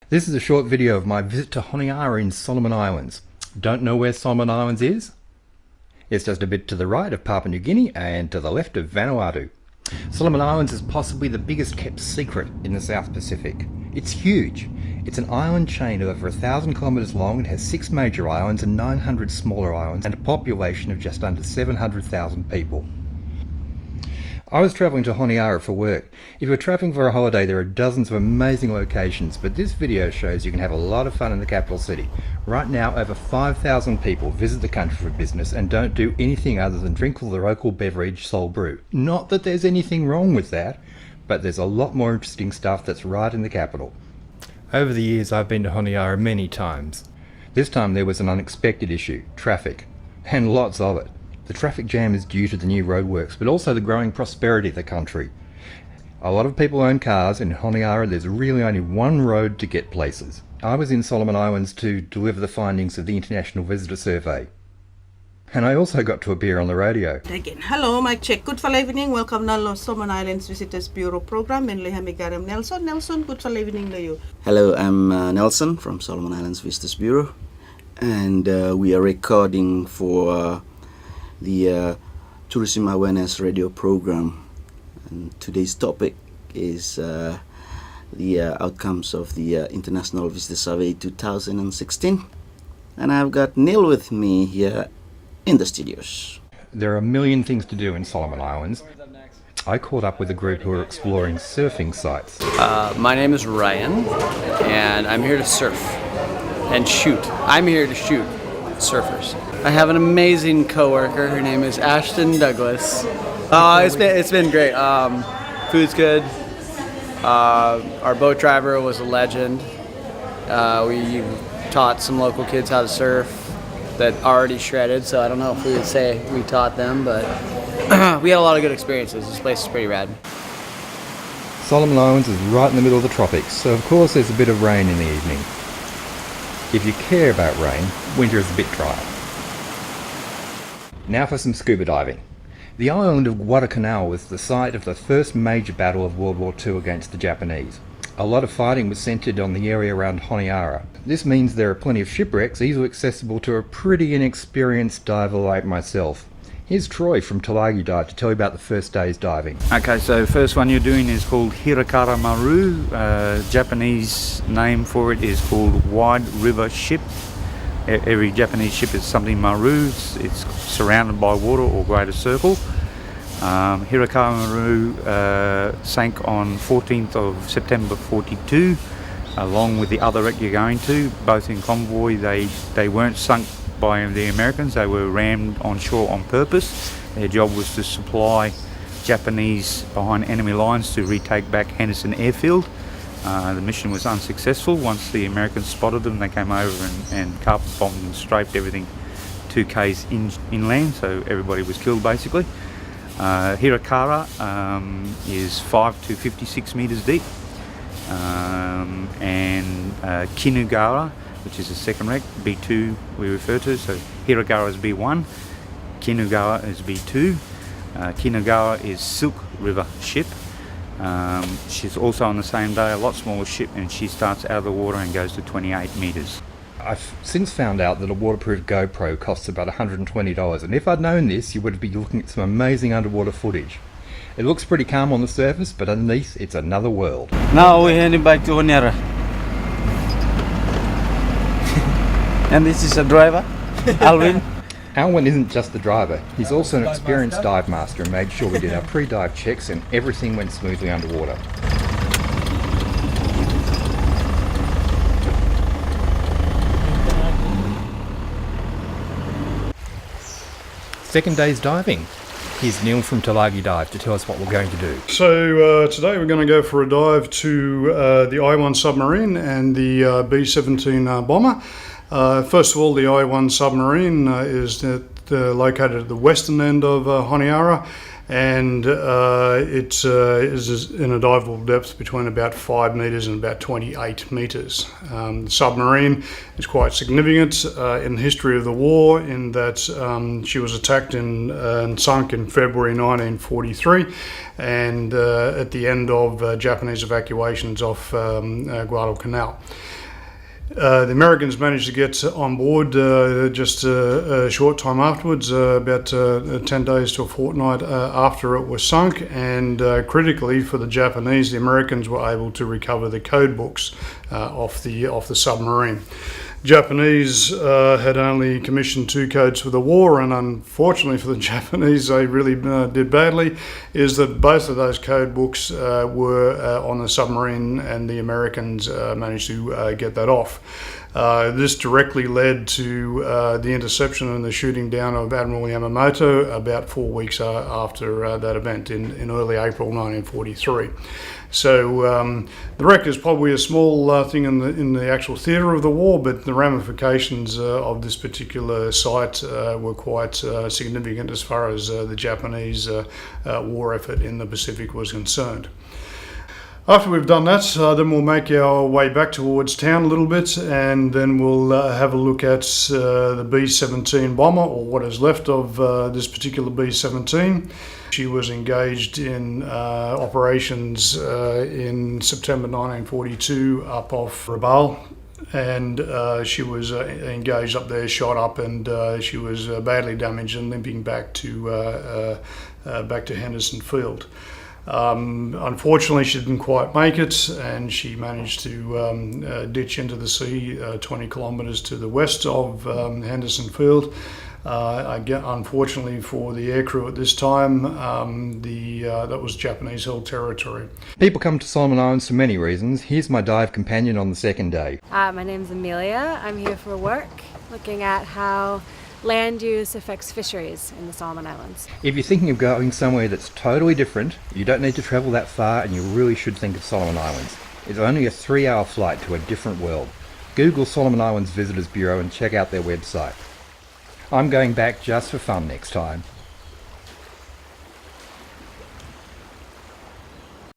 This is a short video of my visit to Honiara in Solomon Islands. Don't know where Solomon Islands is? It's just a bit to the right of Papua New Guinea and to the left of Vanuatu. Solomon Islands is possibly the biggest kept secret in the South Pacific. It's huge. It's an island chain of over 1,000 kilometres long. It has 6 major islands and 900 smaller islands and a population of just under 700,000 people. I was travelling to Honiara for work. If you're travelling for a holiday, there are dozens of amazing locations, but this video shows you can have a lot of fun in the capital city. Right now, over 5,000 people visit the country for business and don't do anything other than drink all the local beverage Sol Brew. Not that there's anything wrong with that, but there's a lot more interesting stuff that's right in the capital. Over the years, I've been to Honiara many times. This time there was an unexpected issue, traffic, and lots of it. The traffic jam is due to the new roadworks, but also the growing prosperity of the country. A lot of people own cars, and in Honiara there's really only one road to get places. I was in Solomon Islands to deliver the findings of the International Visitor Survey. And I also got to appear on the radio. Again, hello, mic check. Good for evening. Welcome to Solomon Islands Visitors Bureau program. Mainly Hamigaram Nelson. Nelson, good for evening to you. Hello, I'm Nelson from Solomon Islands Visitors Bureau, and we are recording for the Tourism Awareness Radio program, and today's topic is the outcomes of the International Visitor Survey 2016, and I've got Neil with me here in the studios. There are a million things to do in Solomon Islands. I caught up with a group who are exploring surfing sites. My name is Ryan, and I'm here to surf and shoot. I'm here to shoot surfers. I have an amazing coworker. Her name is Ashton Douglas. It's been great. Food's good. Our boat driver was a legend. We taught some local kids how to surf that already shredded, so I don't know if we would say we taught them, but we had a lot of good experiences. This place is pretty rad. Solomon Islands is right in the middle of the tropics, so of course there's a bit of rain in the evening. If you care about rain, winter is a bit drier. Now for some scuba diving. The island of Guadalcanal was the site of the first major battle of World War II against the Japanese. A lot of fighting was centred on the area around Honiara. This means there are plenty of shipwrecks easily accessible to a pretty inexperienced diver like myself. Here's Troy from Tulagi Dive to tell you about the first day's diving. Okay, so first one you're doing is called Hirakara Maru. Japanese name for it is called Wide River Ship. Every Japanese ship is something Maru. It's surrounded by water or greater circle. Hirakara Maru sank on 14th of September 42, along with the other wreck you're going to, both in convoy. They weren't sunk by the Americans, they were rammed on shore on purpose. Their job was to supply Japanese behind enemy lines to retake back Henderson Airfield. The mission was unsuccessful. Once the Americans spotted them, they came over and carpet bombed and strafed everything 2 k's inland, so everybody was killed basically. Hirakara is 5 to 56 metres deep, and Kinugara, which is the second wreck, B2 we refer to, so Hirakara is B1, Kinugara is B2. Kinugara is Silk River ship. She's also on the same day, a lot smaller ship, and she starts out of the water and goes to 28 metres. I've since found out that a waterproof GoPro costs about $120, and if I'd known this, you would be looking at some amazing underwater footage. It looks pretty calm on the surface, but underneath it's another world. Now we're heading back to Honiara. And this is a driver, Alvin. Alwyn isn't just the driver, he's also an experienced dive master and made sure we did our pre-dive checks and everything went smoothly underwater. Second day's diving. Here's Neil from Tulagi Dive to tell us what we're going to do. So today we're going to go for a dive to the I-1 submarine and the B-17 bomber. First of all, the I-1 submarine is located at the western end of Honiara, and it is in a diveable depth between about 5 metres and about 28 metres. The submarine is quite significant in the history of the war in that she was attacked and sunk in February 1943, and at the end of Japanese evacuations off Guadalcanal. The Americans managed to get on board just a short time afterwards, about 10 days to a fortnight after it was sunk, and critically for the Japanese, the Americans were able to recover the code books off the submarine. Japanese had only commissioned 2 codes for the war, and unfortunately for the Japanese, they really did badly, is that both of those code books were on the submarine, and the Americans managed to get that off. This directly led to the interception and the shooting down of Admiral Yamamoto about 4 weeks after that event in early April 1943. So the wreck is probably a small thing in the actual theatre of the war, but the ramifications of this particular site were quite significant as far as the Japanese war effort in the Pacific was concerned. After we've done that, then we'll make our way back towards town a little bit, and then we'll have a look at the B-17 bomber, or what is left of this particular B-17. She was engaged in operations in September 1942 up off Rabaul, and she was engaged up there, shot up, and she was badly damaged and limping back to Henderson Field. Unfortunately, she didn't quite make it, and she managed to ditch into the sea 20 kilometres to the west of Henderson Field. Unfortunately for the aircrew at this time, that was Japanese-held territory. People come to Solomon Islands for many reasons. Here's my dive companion on the second day. My name's Amelia. I'm here for work, looking at how land use affects fisheries in the Solomon Islands. If you're thinking of going somewhere that's totally different, you don't need to travel that far, and you really should think of Solomon Islands. It's only a 3-hour flight to a different world. Google Solomon Islands Visitors Bureau and check out their website. I'm going back just for fun next time.